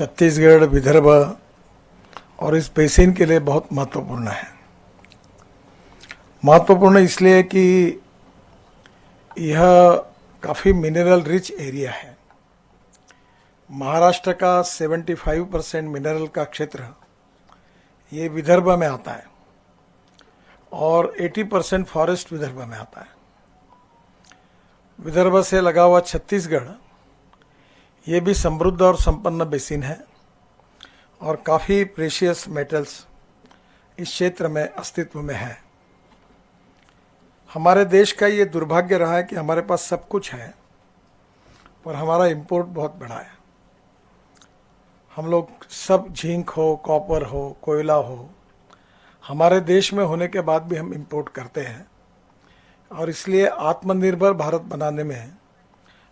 छत्तीसगढ़, विदर्भ और इस बेसिन के लिए बहुत महत्वपूर्ण है। महत्वपूर्ण इसलिए कि यह काफ़ी मिनरल रिच एरिया है। महाराष्ट्र का 75% मिनरल का क्षेत्र ये विदर्भ में आता है और 80% फॉरेस्ट विदर्भ में आता है। विदर्भ से लगा हुआ छत्तीसगढ़ ये भी समृद्ध और संपन्न बेसिन है और काफ़ी प्रेशियस मेटल्स इस क्षेत्र में अस्तित्व में है। हमारे देश का ये दुर्भाग्य रहा है कि हमारे पास सब कुछ है पर हमारा इंपोर्ट बहुत बड़ा है। हम लोग सब जिंक हो, कॉपर हो, कोयला हो, हमारे देश में होने के बाद भी हम इंपोर्ट करते हैं और इसलिए आत्मनिर्भर भारत बनाने में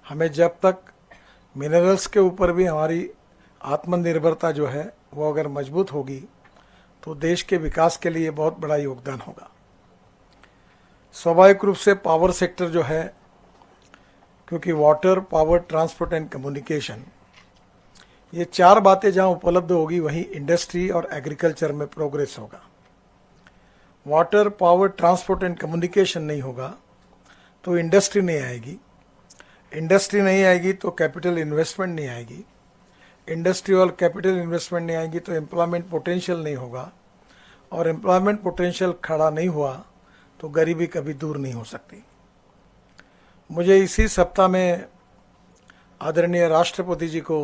हमें जब तक मिनरल्स के ऊपर भी हमारी आत्मनिर्भरता जो है वो अगर मजबूत होगी तो देश के विकास के लिए बहुत बड़ा योगदान होगा। स्वाभाविक रूप से पावर सेक्टर जो है, क्योंकि water, power, transport and communication ये चार बातें जहाँ उपलब्ध होगी वहीं इंडस्ट्री और एग्रीकल्चर में प्रोग्रेस होगा। Water, power, transport and communication नहीं होगा तो इंडस्ट्री नहीं आएगी। इंडस्ट्री नहीं आएगी तो कैपिटल इन्वेस्टमेंट नहीं आएगी। इंडस्ट्री और कैपिटल इन्वेस्टमेंट नहीं आएगी तो एम्प्लॉयमेंट पोटेंशियल नहीं होगा और एम्प्लॉयमेंट पोटेंशियल खड़ा नहीं हुआ तो गरीबी कभी दूर नहीं हो सकती। मुझे इसी सप्ताह में आदरणीय राष्ट्रपति जी को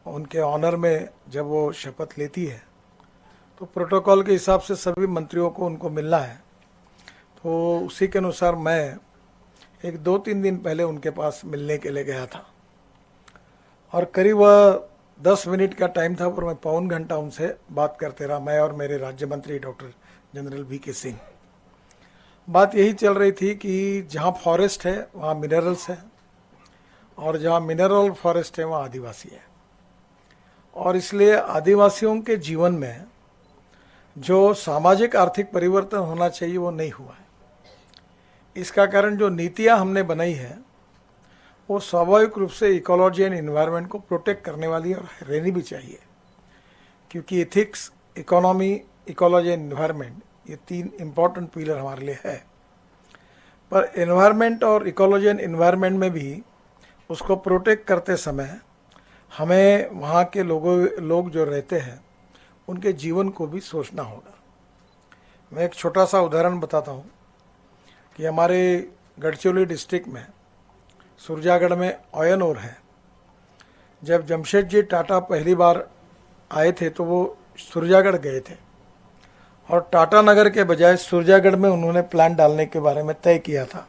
उनके ऑनर में जब वो शपथ लेती है तो प्रोटोकॉल के हिसाब से सभी मंत्रियों को उनको मिलना है, तो उसी के अनुसार मैं एक 2-3 दिन पहले उनके पास मिलने के लिए गया था और करीब 10 मिनट का टाइम था पर मैं पौन घंटा उनसे बात करते रहा, मैं और मेरे राज्य मंत्री डॉक्टर जनरल VK सिंह। बात यही चल रही थी कि जहाँ फॉरेस्ट है वहाँ मिनरल्स है और जहाँ मिनरल फॉरेस्ट है वहाँ आदिवासी है और इसलिए आदिवासियों के जीवन में जो सामाजिक आर्थिक परिवर्तन होना चाहिए वो नहीं हुआ है। इसका कारण जो नीतियाँ हमने बनाई है वो स्वाभाविक रूप से इकोलॉजी एंड इन्वायरमेंट को प्रोटेक्ट करने वाली और रहनी भी चाहिए, क्योंकि ethics, economy, ecology and environment ये 3 इम्पॉर्टेंट पिलर हमारे लिए है। पर एनवायरनमेंट और इकोलॉजी एंड इन्वायरमेंट में भी उसको प्रोटेक्ट करते समय हमें वहाँ के लोग जो रहते हैं उनके जीवन को भी सोचना होगा। मैं एक छोटा सा उदाहरण बताता हूँ कि हमारे गढ़चिरौली डिस्ट्रिक्ट में सुरजागढ़ में आयरन ओर है। जब जमशेदजी टाटा पहली बार आए थे तो वो सुरजागढ़ गए थे और टाटा नगर के बजाय सुरजागढ़ में उन्होंने प्लांट डालने के बारे में तय किया था,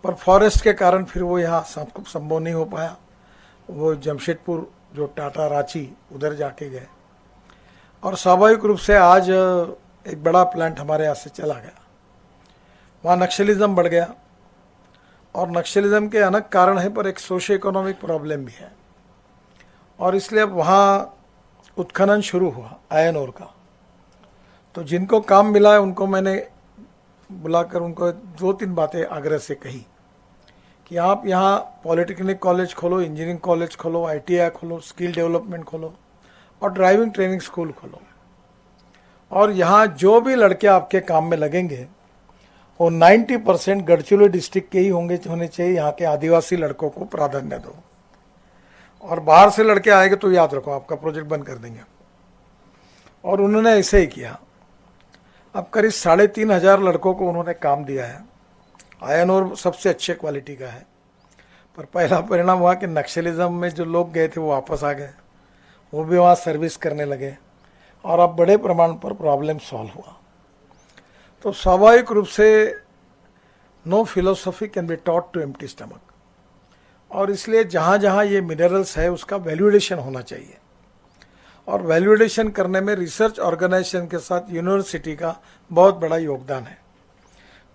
पर फॉरेस्ट के कारण फिर वो यहाँ संभव नहीं हो पाया। वो जमशेदपुर जो टाटा रांची उधर जाके गए और स्वाभाविक रूप से आज एक बड़ा प्लांट हमारे यहाँ से चला गया। वहाँ नक्सलिज्म बढ़ गया और नक्सलिज्म के अनेक कारण है पर एक सोशो इकोनॉमिक प्रॉब्लम भी है और इसलिए अब वहाँ उत्खनन शुरू हुआ आयरन ओर का। तो जिनको काम मिला है उनको मैंने बुलाकर उनको 2-3 बातें आग्रह से कही कि आप यहाँ पॉलिटेक्निक कॉलेज खोलो, इंजीनियरिंग कॉलेज खोलो, ITI खोलो, स्किल डेवलपमेंट खोलो और ड्राइविंग ट्रेनिंग स्कूल खोलो और यहाँ जो भी लड़के आपके काम में लगेंगे वो 90% गढ़चिरौली डिस्ट्रिक्ट के ही होने चाहिए। यहाँ के आदिवासी लड़कों को प्राधान्य दो और बाहर से लड़के आएंगे तो याद रखो आपका प्रोजेक्ट बंद कर देंगे। और उन्होंने ऐसे ही किया। अब करीब 3,500 लड़कों को उन्होंने काम दिया है। आयरन ओर सबसे अच्छे क्वालिटी का है, पर पहला परिणाम हुआ कि नक्सलिज्म में जो लोग गए थे वो वापस आ गए, वो भी वहाँ सर्विस करने लगे और अब बड़े प्रमाण पर प्रॉब्लम सॉल्व हुआ। तो स्वाभाविक रूप से no philosophy can be taught to empty stomach और इसलिए जहाँ जहाँ ये मिनरल्स है उसका वैल्यूएशन होना चाहिए और वैल्यूएशन करने में रिसर्च ऑर्गेनाइजेशन के साथ यूनिवर्सिटी का बहुत बड़ा योगदान है।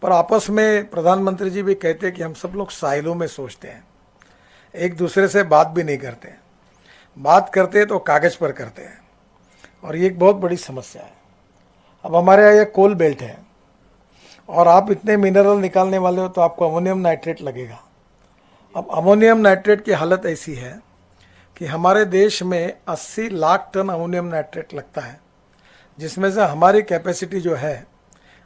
पर आपस में प्रधानमंत्री जी भी कहते हैं कि हम सब लोग साइलों में सोचते हैं, एक दूसरे से बात भी नहीं करते हैं, बात करते हैं तो कागज़ पर करते हैं और ये एक बहुत बड़ी समस्या है। अब हमारे यहाँ ये कोल बेल्ट है और आप इतने मिनरल निकालने वाले हो तो आपको अमोनियम नाइट्रेट लगेगा। अब अमोनियम नाइट्रेट की हालत ऐसी है कि हमारे देश में 80 लाख टन अमोनियम नाइट्रेट लगता है, जिसमें से हमारी कैपेसिटी जो है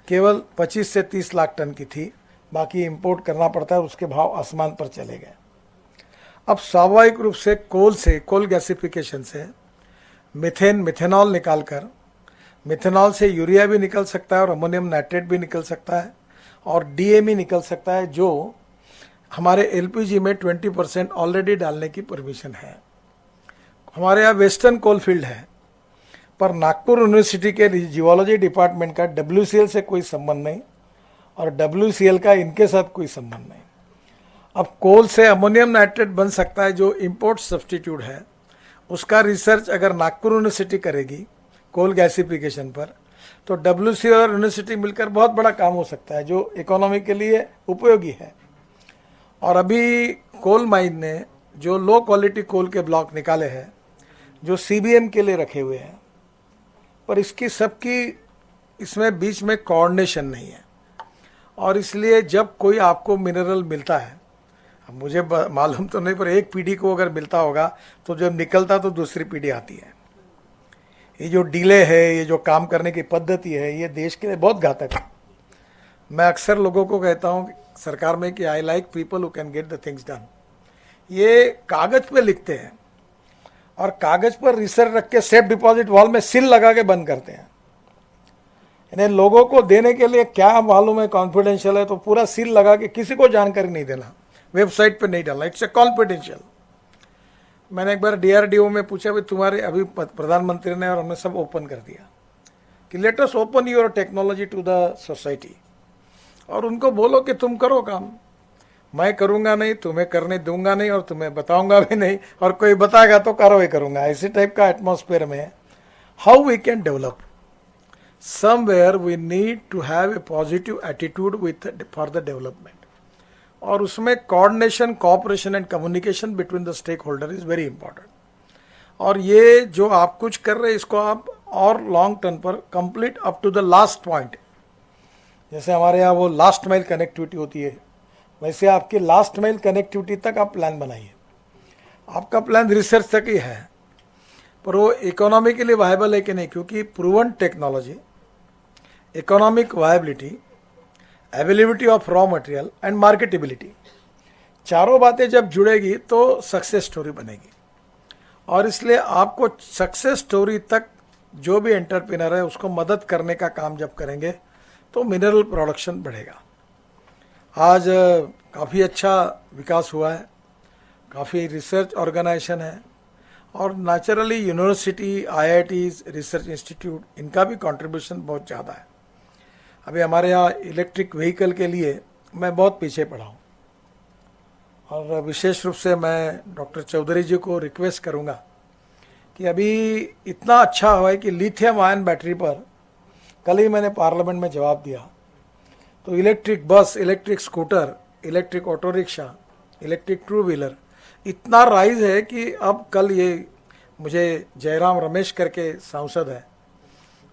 केवल 25 से 30 लाख टन की थी, बाकी इंपोर्ट करना पड़ता है, उसके भाव आसमान पर चले गए। अब स्वाभाविक रूप से कोल गैसिफिकेशन से मिथेनॉल निकालकर, मिथेनॉल से यूरिया भी निकल सकता है और अमोनियम नाइट्रेट भी निकल सकता है और डीएमई निकल सकता है, जो हमारे एलपीजी में 20% ऑलरेडी डालने की परमिशन है। हमारे यहाँ वेस्टर्न कोल फील्ड है, पर नागपुर यूनिवर्सिटी के जियोलॉजी डिपार्टमेंट का WCL से कोई संबंध नहीं और WCL का इनके साथ कोई संबंध नहीं। अब कोल से अमोनियम नाइट्रेट बन सकता है जो इंपोर्ट सब्स्टिट्यूट है, उसका रिसर्च अगर नागपुर यूनिवर्सिटी करेगी कोल गैसिफिकेशन पर, तो WCL और यूनिवर्सिटी मिलकर बहुत बड़ा काम हो सकता है जो इकोनॉमी के लिए उपयोगी है। और अभी कोल माइन ने जो लो क्वालिटी कोल के ब्लॉक निकाले हैं जो CBM के लिए रखे हुए हैं, पर इसकी सबकी इसमें बीच में कोऑर्डिनेशन नहीं है और इसलिए जब कोई आपको मिनरल मिलता है, अब मुझे मालूम तो नहीं, पर एक पीढ़ी को अगर मिलता होगा तो जब निकलता तो दूसरी पीढ़ी आती है। ये जो डिले है, ये जो काम करने की पद्धति है, ये देश के लिए बहुत घातक है। मैं अक्सर लोगों को कहता हूँ सरकार में कि I like people who can get the things done. ये कागज पे लिखते हैं और कागज पर रिसर्च रख के सेफ डिपॉजिट वॉल में सील लगा के बंद करते हैं। इन्हें लोगों को देने के लिए क्या मालूम है कॉन्फिडेंशियल है, तो पूरा सील लगा के किसी को जानकारी नहीं देना, वेबसाइट पे नहीं डालना, इट्स ए कॉन्फिडेंशियल। मैंने एक बार DRDO में पूछा भाई तुम्हारे, अभी प्रधानमंत्री ने और हमने सब ओपन कर दिया कि let us open your technology to the society, और उनको बोलो कि तुम करो काम, मैं करूंगा नहीं, तुम्हें करने दूंगा नहीं और तुम्हें बताऊंगा भी नहीं, और कोई बताएगा तो कार्रवाई करूंगा। इसी टाइप का एटमॉस्फेयर में how we can develop, somewhere we need to have a positive attitude with for the development, और उसमें coordination, cooperation and communication between the stake holder is very important. और ये जो आप कुछ कर रहे हैं इसको आप और लॉन्ग टर्म पर complete up to the last point, जैसे हमारे यहाँ वो लास्ट माइल कनेक्टिविटी होती है, वैसे आपकी लास्ट माइल कनेक्टिविटी तक आप प्लान बनाइए। आपका प्लान रिसर्च तक ही है, पर वो इकोनॉमी के लिए वायबल है कि नहीं, क्योंकि proven technology, economic viability, availability of raw material and marketability, चारों बातें जब जुड़ेगी तो सक्सेस स्टोरी बनेगी। और इसलिए आपको सक्सेस स्टोरी तक जो भी एंटरप्रेन्योर है उसको मदद करने का काम जब करेंगे तो मिनरल प्रोडक्शन बढ़ेगा। आज काफ़ी अच्छा विकास हुआ है, काफ़ी रिसर्च ऑर्गेनाइजेशन है और naturally university, IITs, research institute, इनका भी कंट्रीब्यूशन बहुत ज़्यादा है। अभी हमारे यहाँ इलेक्ट्रिक व्हीकल के लिए मैं बहुत पीछे पड़ा हूँ और विशेष रूप से मैं डॉक्टर चौधरी जी को रिक्वेस्ट करूँगा कि अभी इतना अच्छा हुआ है कि लिथियम आयन बैटरी पर, कल ही मैंने पार्लियामेंट में जवाब दिया, तो electric bus, electric scooter, electric auto rickshaw, electric two wheeler इतना राइज है कि अब कल ये मुझे जयराम रमेश करके सांसद है,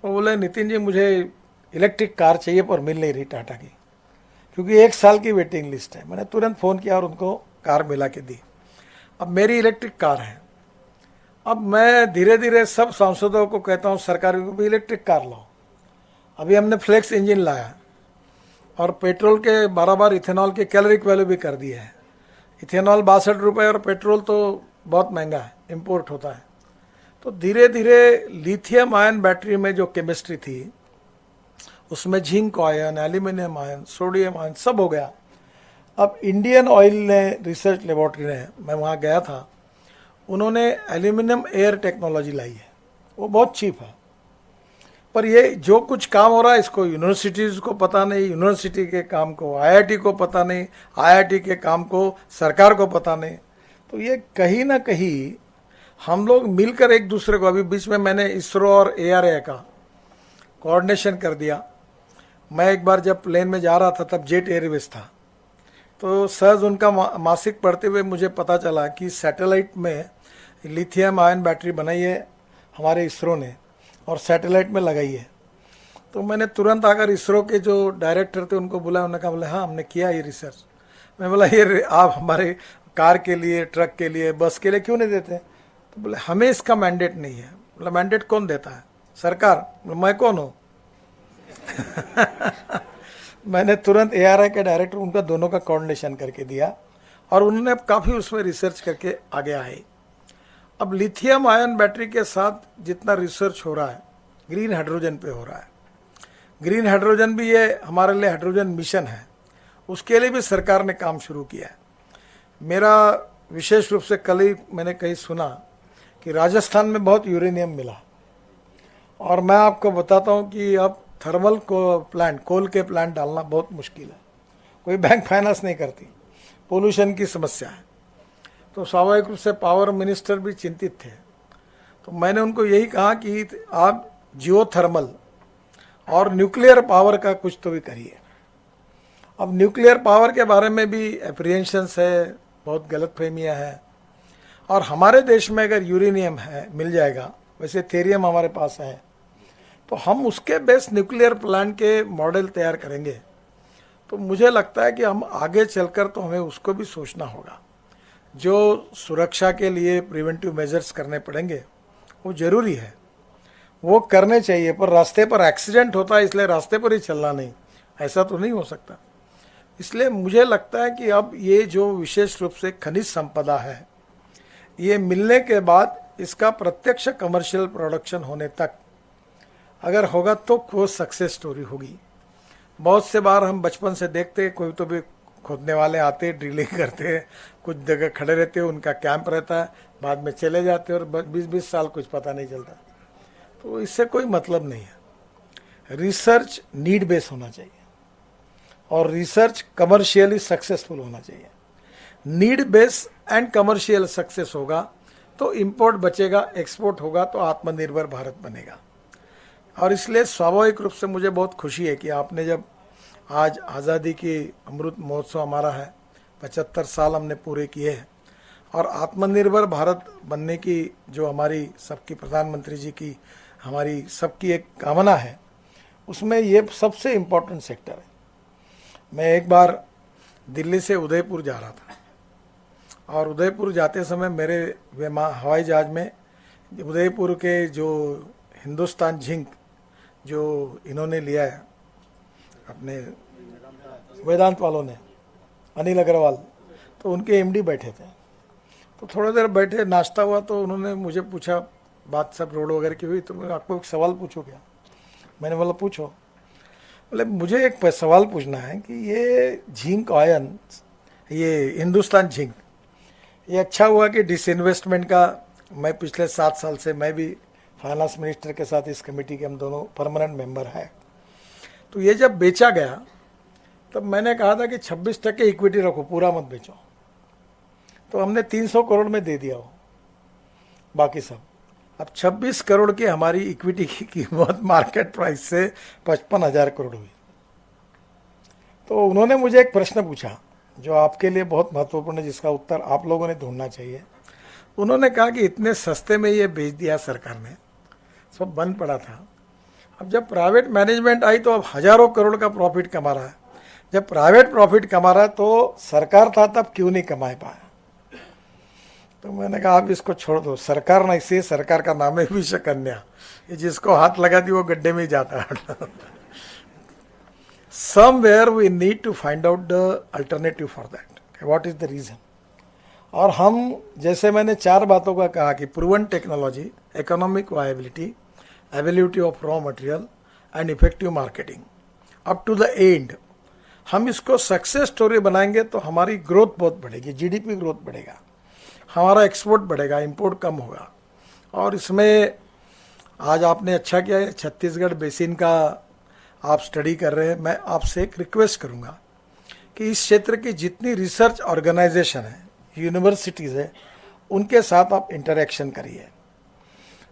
वो बोले नितिन जी मुझे इलेक्ट्रिक कार चाहिए पर मिल नहीं रही टाटा की, क्योंकि 1 साल की वेटिंग लिस्ट है। मैंने तुरंत फ़ोन किया और उनको कार मिला के दी। अब मेरी इलेक्ट्रिक कार है, अब मैं धीरे धीरे सब सांसदों को कहता हूँ सरकार को भी इलेक्ट्रिक कार लाओ। अभी हमने फ्लेक्स इंजन लाया और पेट्रोल के 12 बार इथेनॉल के कैलोरिक वैल्यू भी कर दिए है। इथेनॉल 62 रुपये और पेट्रोल तो बहुत महंगा है, इम्पोर्ट होता है। तो धीरे धीरे लिथियम आयन बैटरी में जो केमिस्ट्री थी उसमें zinc ion, aluminium ion, sodium ion सब हो गया। अब इंडियन ऑयल ने, रिसर्च लेबोरेटरी ने, मैं वहाँ गया था, उन्होंने एल्यूमिनियम एयर टेक्नोलॉजी लाई है, वो बहुत चीप है। पर ये जो कुछ काम हो रहा है इसको यूनिवर्सिटीज़ को पता नहीं, यूनिवर्सिटी के काम को IIT को पता नहीं, IIT के काम को सरकार को पता नहीं। तो ये कहीं ना कहीं हम लोग मिलकर एक दूसरे को, अभी बीच में मैंने इसरो और ARI का कोऑर्डिनेशन कर दिया। मैं एक बार जब प्लेन में जा रहा था तब जेट एयरवेज था, तो सहज उनका मासिक पढ़ते हुए मुझे पता चला कि सैटेलाइट में लिथियम आयन बैटरी बनाई है हमारे इसरो ने और सैटेलाइट में लगाई है। तो मैंने तुरंत आकर इसरो के जो डायरेक्टर थे उनको बुलाया, उन्होंने कहा, बोले हाँ हमने किया ये रिसर्च। मैं बोला ये आप हमारे कार के लिए, ट्रक के लिए, बस के लिए क्यों नहीं देते? तो बोले हमें इसका मैंडेट नहीं है। बोला मैंडेट कौन देता है? सरकार। मैं कौन हूँ? मैंने तुरंत ARI के डायरेक्टर उनका दोनों का कोऑर्डिनेशन करके दिया और उन्होंने अब काफ़ी उसमें रिसर्च करके आगे आए। अब लिथियम आयन बैटरी के साथ जितना रिसर्च हो रहा है ग्रीन हाइड्रोजन पे हो रहा है। ग्रीन हाइड्रोजन भी ये हमारे लिए हाइड्रोजन मिशन है, उसके लिए भी सरकार ने काम शुरू किया है। मेरा विशेष रूप से कल ही मैंने कहीं सुना कि राजस्थान में बहुत यूरेनियम मिला और मैं आपको बताता हूँ कि अब थर्मल को प्लांट, कोल के प्लांट डालना बहुत मुश्किल है, कोई बैंक फाइनेंस नहीं करती, पोल्यूशन की समस्या है। तो स्वाभाविक रूप से पावर मिनिस्टर भी चिंतित थे। तो मैंने उनको यही कहा कि आप जियो थर्मल और न्यूक्लियर पावर का कुछ तो भी करिए। अब न्यूक्लियर पावर के बारे में भी एप्रीहेंशंस है, बहुत गलतफहमियां हैं। और हमारे देश में अगर यूरेनियम है मिल जाएगा, वैसे थेरियम हमारे पास है, तो हम उसके बेस न्यूक्लियर प्लांट के मॉडल तैयार करेंगे। तो मुझे लगता है कि हम आगे चलकर तो हमें उसको भी सोचना होगा। जो सुरक्षा के लिए प्रिवेंटिव मेजर्स करने पड़ेंगे वो ज़रूरी है, वो करने चाहिए, पर रास्ते पर एक्सीडेंट होता है इसलिए रास्ते पर ही चलना नहीं, ऐसा तो नहीं हो सकता। इसलिए मुझे लगता है कि अब ये जो विशेष रूप से खनिज संपदा है, ये मिलने के बाद इसका प्रत्यक्ष कमर्शियल प्रोडक्शन होने तक अगर होगा तो वो सक्सेस स्टोरी होगी। बहुत से बार हम बचपन से देखते, कोई तो भी खोदने वाले आते, ड्रिलिंग करते, कुछ जगह खड़े रहते, उनका कैंप रहता है, बाद में चले जाते और 20-20 साल कुछ पता नहीं चलता। तो इससे कोई मतलब नहीं है। रिसर्च नीड बेस होना चाहिए और रिसर्च कमर्शियली सक्सेसफुल होना चाहिए। Need base and commercial success होगा तो इंपोर्ट बचेगा, एक्सपोर्ट होगा तो आत्मनिर्भर भारत बनेगा। और इसलिए स्वाभाविक रूप से मुझे बहुत खुशी है कि आपने जब आज आज़ादी की अमृत महोत्सव हमारा है, 75 साल हमने पूरे किए हैं, और आत्मनिर्भर भारत बनने की जो हमारी सबकी प्रधानमंत्री जी की, हमारी सबकी एक कामना है, उसमें ये सबसे इम्पोर्टेंट सेक्टर है। मैं एक बार दिल्ली से उदयपुर जा रहा था और उदयपुर जाते समय मेरे हवाई जहाज में उदयपुर के जो हिंदुस्तान जिंक जो इन्होंने लिया है अपने वेदांत वालों ने, अनिल अग्रवाल, तो उनके MD बैठे थे। तो थोड़ी देर बैठे, नाश्ता हुआ, तो उन्होंने मुझे पूछा, बात सब रोड वगैरह की हुई, तो मैं आपको एक सवाल पूछूं क्या? मैंने बोला पूछो। बोले मुझे एक सवाल पूछना है कि ये जिंक आयन, ये हिंदुस्तान जिंक, ये अच्छा हुआ कि डिसइन्वेस्टमेंट का, मैं पिछले 7 साल से मैं भी फाइनेंस मिनिस्टर के साथ इस कमेटी के हम दोनों परमानेंट मेंबर हैं। तो ये जब बेचा गया तब मैंने कहा था कि 26% इक्विटी रखो, पूरा मत बेचो। तो हमने 300 करोड़ में दे दिया हो बाकी सब। अब 26 करोड़ की हमारी इक्विटी की कीमत मार्केट प्राइस से 55,000 करोड़ हुई। तो उन्होंने मुझे एक प्रश्न पूछा जो आपके लिए बहुत महत्वपूर्ण है, जिसका उत्तर आप लोगों ने ढूंढना चाहिए। उन्होंने कहा कि इतने सस्ते में ये बेच दिया सरकार ने, सब बंद पड़ा था, अब जब प्राइवेट मैनेजमेंट आई तो अब हजारों करोड़ का प्रॉफिट कमा रहा है। जब प्राइवेट प्रॉफिट कमा रहा है तो सरकार था तब क्यों नहीं कमा पाया? तो मैंने कहा आप इसको छोड़ दो, सरकार नहीं, से सरकार का नाम है विषकन्या, ये जिसको हाथ लगा दी वो गड्ढे में ही जाता है। Somewhere we need to find out the alternative for that, what is the reason. और हम, जैसे मैंने 4 बातों का कहा कि proven technology, economic viability, availability of raw material and effective marketing up to the end, हम इसको सक्सेस स्टोरी बनाएंगे तो हमारी ग्रोथ बहुत बढ़ेगी, GDP ग्रोथ बढ़ेगा, हमारा एक्सपोर्ट बढ़ेगा, इंपोर्ट कम होगा। और इसमें आज आपने अच्छा किया है, छत्तीसगढ़ बेसिन का आप स्टडी कर रहे हैं। मैं आपसे एक रिक्वेस्ट करूंगा कि इस क्षेत्र की जितनी रिसर्च ऑर्गेनाइजेशन है, यूनिवर्सिटीज़ है, उनके साथ आप इंटरेक्शन करिए।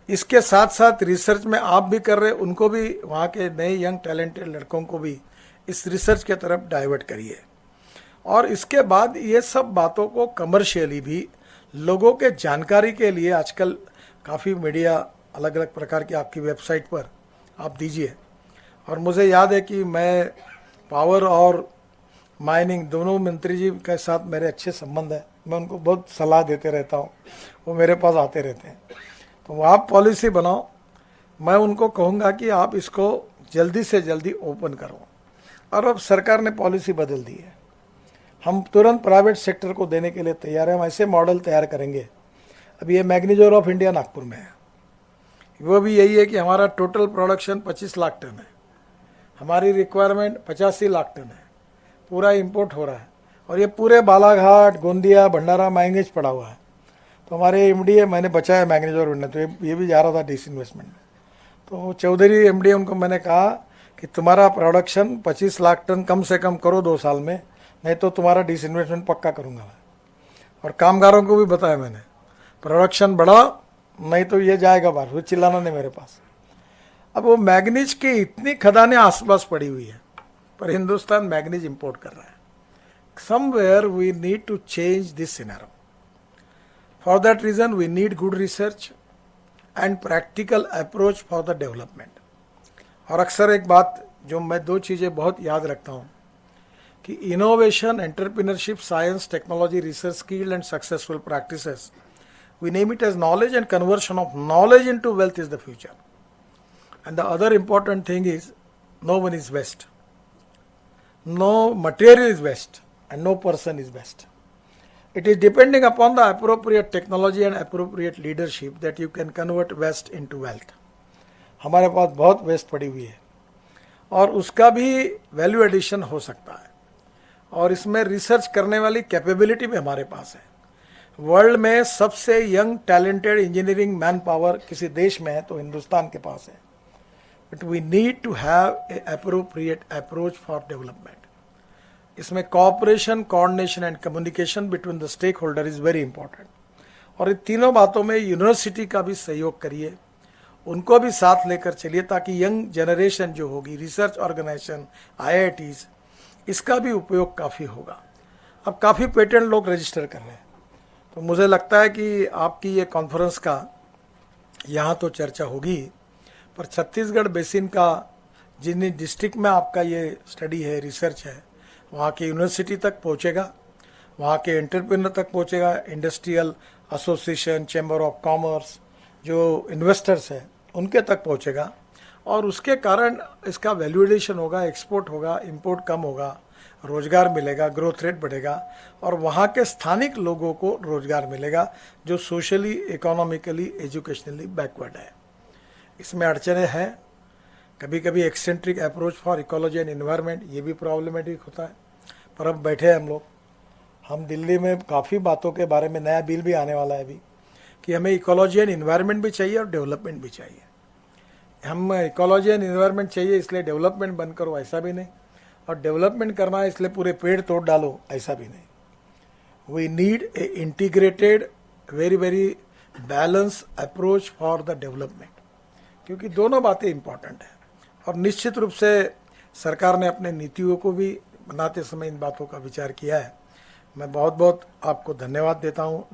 इसके साथ साथ रिसर्च में आप भी कर रहे हैं, उनको भी, वहाँ के नए यंग टैलेंटेड लड़कों को भी इस रिसर्च के तरफ डाइवर्ट करिए। और इसके बाद ये सब बातों को कमर्शियली भी लोगों के जानकारी के लिए आजकल काफ़ी मीडिया अलग अलग प्रकार की आपकी वेबसाइट पर आप दीजिए। और मुझे याद है कि मैं पावर और माइनिंग दोनों मंत्री जी के साथ मेरे अच्छे संबंध है, मैं उनको बहुत सलाह देते रहता हूँ, वो मेरे पास आते रहते हैं। तो आप पॉलिसी बनाओ, मैं उनको कहूँगा कि आप इसको जल्दी से जल्दी ओपन करो। और अब सरकार ने पॉलिसी बदल दी है, हम तुरंत प्राइवेट सेक्टर को देने के लिए तैयार हैं। हम ऐसे मॉडल तैयार करेंगे। अभी ये मैग्नीज्योर ऑफ इंडिया नागपुर में है, वो भी यही है कि हमारा टोटल प्रोडक्शन 25 लाख टन है, हमारी रिक्वायरमेंट 85 लाख टन है, पूरा इंपोर्ट हो रहा है और ये पूरे बालाघाट, गोंदिया, भंडारा मैंगनीज पड़ा हुआ है। तो हमारे एमडीए मैंने बचाया मैग्नीज्योर में, तो ये भी जा रहा था डिसइन्वेस्टमेंट में। तो चौधरी एमडीए उनको मैंने कहा कि तुम्हारा प्रोडक्शन 25 लाख टन कम से कम करो 2 साल में, नहीं तो तुम्हारा डिसइन्वेस्टमेंट पक्का करूँगा मैं। और कामगारों को भी बताया मैंने, प्रोडक्शन बढ़ा नहीं तो ये जाएगा बाहर, वो चिल्लाना नहीं मेरे पास। अब वो मैग्नीज की इतनी खदानें आसपास पड़ी हुई है, पर हिंदुस्तान मैग्नीज इंपोर्ट कर रहा है। Somewhere we need to change this scenario. For that reason we need good research and practical approach for the development. और अक्सर एक बात जो मैं 2 चीज़ें बहुत याद रखता हूँ कि innovation, entrepreneurship, science, technology, research, skill and successful practices, we name it as knowledge, and conversion of knowledge into wealth is the future. And the other important thing is, no one is best, no material is best, and no person is best. It is depending upon the appropriate technology and appropriate leadership that you can convert waste into wealth. हमारे पास बहुत waste पड़ी हुई है और उसका भी value addition हो सकता है, और इसमें रिसर्च करने वाली कैपेबिलिटी भी हमारे पास है। वर्ल्ड में सबसे young talented engineering man power किसी देश में है तो हिंदुस्तान के पास है। But we need to have a appropriate approach for development. इसमें cooperation, coordination and communication between the stake holder is very important. और इन तीनों बातों में यूनिवर्सिटी का भी सहयोग करिए, उनको भी साथ लेकर चलिए, ताकि यंग जनरेशन जो होगी, रिसर्च ऑर्गेनाइजेशन, IITs, इसका भी उपयोग काफ़ी होगा। अब काफ़ी पेटेंट लोग रजिस्टर कर रहे हैं, तो मुझे लगता है कि आपकी ये कॉन्फ्रेंस का यहाँ तो चर्चा होगी, पर छत्तीसगढ़ बेसिन का जिन डिस्ट्रिक्ट में आपका ये स्टडी है, रिसर्च है, वहाँ के यूनिवर्सिटी तक पहुँचेगा, वहाँ के एंटरप्रेन्योर तक पहुँचेगा, industrial association, chamber of commerce, जो इन्वेस्टर्स हैं उनके तक पहुँचेगा, और उसके कारण इसका वैल्यूएशन होगा, एक्सपोर्ट होगा, इंपोर्ट कम होगा, रोजगार मिलेगा, ग्रोथ रेट बढ़ेगा, और वहाँ के स्थानिक लोगों को रोजगार मिलेगा जो सोशली, इकोनॉमिकली, एजुकेशनली बैकवर्ड है। इसमें अड़चने हैं, कभी कभी eccentric approach for ecology and environment, ये भी प्रॉब्लमेटिक होता है। पर अब बैठे हम लोग, हम दिल्ली में काफ़ी बातों के बारे में, नया बिल भी आने वाला है अभी, कि हमें इकोलॉजी एंड एनवायरनमेंट भी चाहिए और डेवलपमेंट भी चाहिए। हम इकोलॉजी एंड एनवायरनमेंट चाहिए इसलिए डेवलपमेंट बंद करो, ऐसा भी नहीं, और डेवलपमेंट करना है इसलिए पूरे पेड़ तोड़ डालो, ऐसा भी नहीं। We need a integrated, very very balance approach for the development, क्योंकि दोनों बातें इंपॉर्टेंट हैं। और निश्चित रूप से सरकार ने अपने नीतियों को भी बनाते समय इन बातों का विचार किया है। मैं बहुत बहुत आपको धन्यवाद देता हूँ।